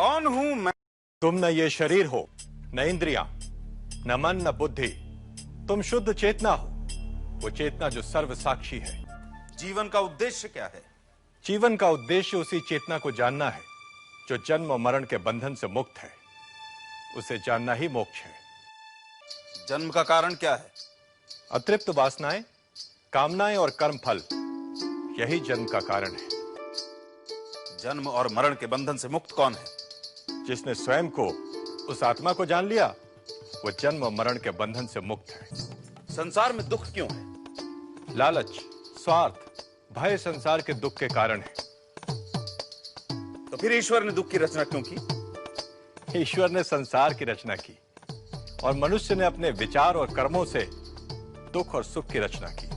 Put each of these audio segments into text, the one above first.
कौन हूं मैं? तुम न ये शरीर हो, न इंद्रियां, न मन, न बुद्धि। तुम शुद्ध चेतना हो, वो चेतना जो सर्व साक्षी है। जीवन का उद्देश्य क्या है? जीवन का उद्देश्य उसी चेतना को जानना है जो जन्म और मरण के बंधन से मुक्त है। उसे जानना ही मोक्ष है। जन्म का कारण क्या है? अतृप्त वासनाएं, कामनाएं और कर्म फल, यही जन्म का कारण है। जन्म और मरण के बंधन से मुक्त कौन है? जिसने स्वयं को, उस आत्मा को जान लिया, वो जन्म और मरण के बंधन से मुक्त है। संसार में दुख क्यों है? लालच, स्वार्थ, भय संसार के दुख के कारण है। तो फिर ईश्वर ने दुख की रचना क्यों की? ईश्वर ने संसार की रचना की और मनुष्य ने अपने विचार और कर्मों से दुख और सुख की रचना की।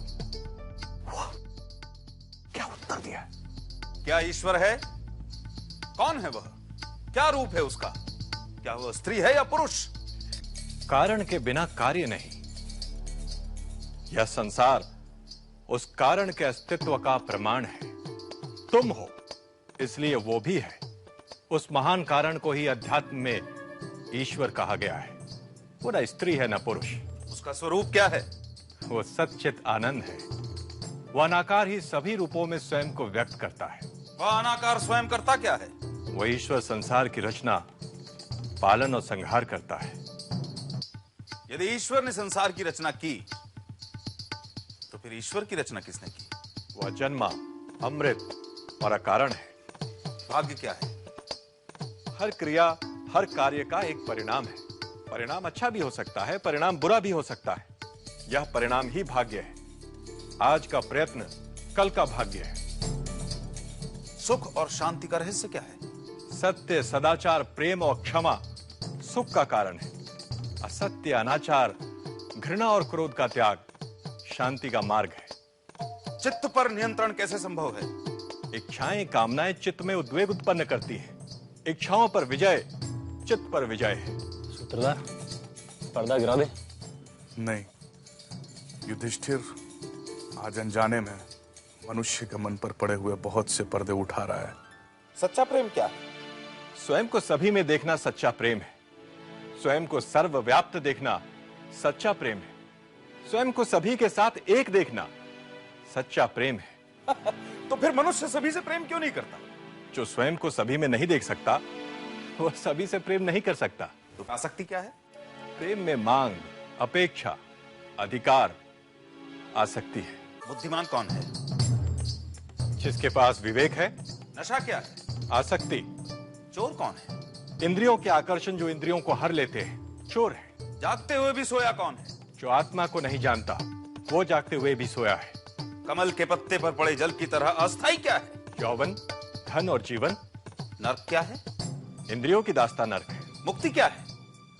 क्या उत्तर दिया? क्या ईश्वर है? कौन है वह? क्या रूप है उसका? क्या वह स्त्री है या पुरुष? कारण के बिना कार्य नहीं। यह संसार उस कारण के अस्तित्व का प्रमाण है। तुम हो, इसलिए वो भी है। उस महान कारण को ही अध्यात्म में ईश्वर कहा गया है। वो न स्त्री है न पुरुष। उसका स्वरूप क्या है? वो सच्चित आनंद है। वह अनाकार ही सभी रूपों में स्वयं को व्यक्त करता है। वह अनाकार स्वयं करता क्या है? वह ईश्वर संसार की रचना, पालन और संहार करता है। यदि ईश्वर ने संसार की रचना की, तो फिर ईश्वर की रचना किसने की? वह जन्मा, अमृत और अकारण है। भाग्य क्या है? हर क्रिया, हर कार्य का एक परिणाम है। परिणाम अच्छा भी हो सकता है, परिणाम बुरा भी हो सकता है। यह परिणाम ही भाग्य है। आज का प्रयत्न कल का भाग्य है। सुख और शांति का रहस्य क्या है? सत्य, सदाचार, प्रेम और क्षमा सुख का कारण है। असत्य, अनाचार, घृणा और क्रोध का त्याग शांति का मार्ग है। चित्त पर नियंत्रण कैसे संभव है? इच्छाएं, कामनाएं चित्त में उद्वेग उत्पन्न करती हैं। इच्छाओं पर विजय चित्त पर विजय है। सूत्रधार, पर्दा गिरा दे। नहीं, युधिष्ठिर आज अनजाने में मनुष्य के मन पर पड़े हुए बहुत से पर्दे उठा रहा है। सच्चा प्रेम क्या है? स्वयं को सभी में देखना सच्चा प्रेम है। स्वयं को सर्वव्याप्त देखना सच्चा प्रेम है। स्वयं को सभी के साथ एक देखना सच्चा प्रेम है। तो फिर मनुष्य सभी से प्रेम क्यों नहीं करता? जो स्वयं को सभी में नहीं देख सकता, वह सभी से प्रेम नहीं कर सकता। तो आसक्ति क्या है? प्रेम में मांग, अपेक्षा, अधिकार, आसक्ति है। बुद्धिमान कौन है? जिसके पास विवेक है। नशा क्या है? आसक्ति। चोर कौन है? इंद्रियों के आकर्षण जो इंद्रियों को हर लेते हैं, चोर है। जागते हुए भी सोया कौन है? जो आत्मा को नहीं जानता, वो जागते हुए भी सोया है। कमल के पत्ते पर पड़े जल की तरह अस्थाई क्या है? यौवन, धन और जीवन। नर्क क्या है? इंद्रियों की दास्तां नर्क है। मुक्ति क्या है?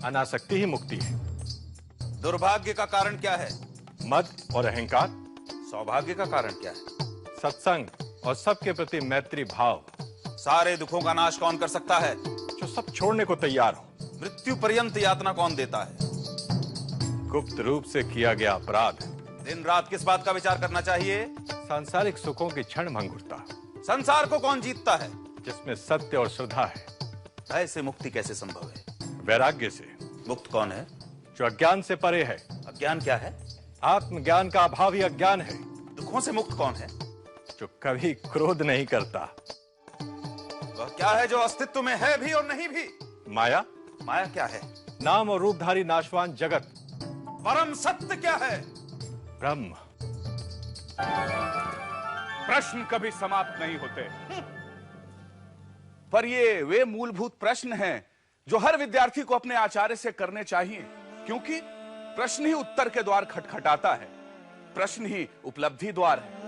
अनासक्ति ही मुक्ति है। दुर्भाग्य का कारण क्या है? मद और अहंकार। सौभाग्य का कारण क्या है? सत्संग और सबके प्रति मैत्री भाव। सारे दुखों का नाश कौन कर सकता है? जो सब छोड़ने को तैयार हो। मृत्यु पर्यंत यातना कौन देता है? गुप्त रूप से किया गया अपराध। दिन रात किस बात का विचार करना चाहिए? सांसारिक सुखों की क्षण भंगुरता। संसार को कौन जीतता है? जिसमें सत्य और श्रद्धा है। भय से मुक्ति कैसे संभव है? वैराग्य से। मुक्त कौन है? जो अज्ञान से परे है। अज्ञान क्या है? आत्मज्ञान का अभाव ही अज्ञान है। दुखों से मुक्त कौन है? जो कभी क्रोध नहीं करता। वह क्या है जो अस्तित्व में है भी और नहीं भी? माया। माया क्या है? नाम और रूपधारी नाशवान जगत। परम सत्य क्या है? ब्रह्म। प्रश्न कभी समाप्त नहीं होते, पर ये वे मूलभूत प्रश्न हैं जो हर विद्यार्थी को अपने आचार्य से करने चाहिए, क्योंकि प्रश्न ही उत्तर के द्वार खटखटाता है। प्रश्न ही उपलब्धि द्वार है।